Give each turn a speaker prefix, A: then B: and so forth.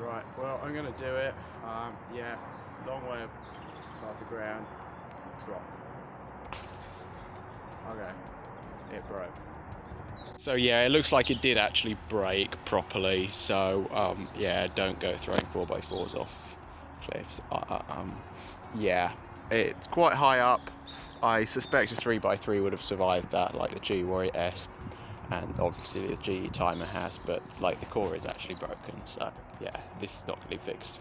A: Right, well, I'm going to do it. Yeah, long way above the ground. Drop. Okay, it broke. So yeah, it looks like it did actually break properly. So yeah, don't go throwing 4x4s off cliffs. Yeah, it's quite high up. I suspect a 3x3 would have survived that, like the QiYuan S, and obviously the GE timer has, but like the core is actually broken. So yeah, this is not going to be fixed.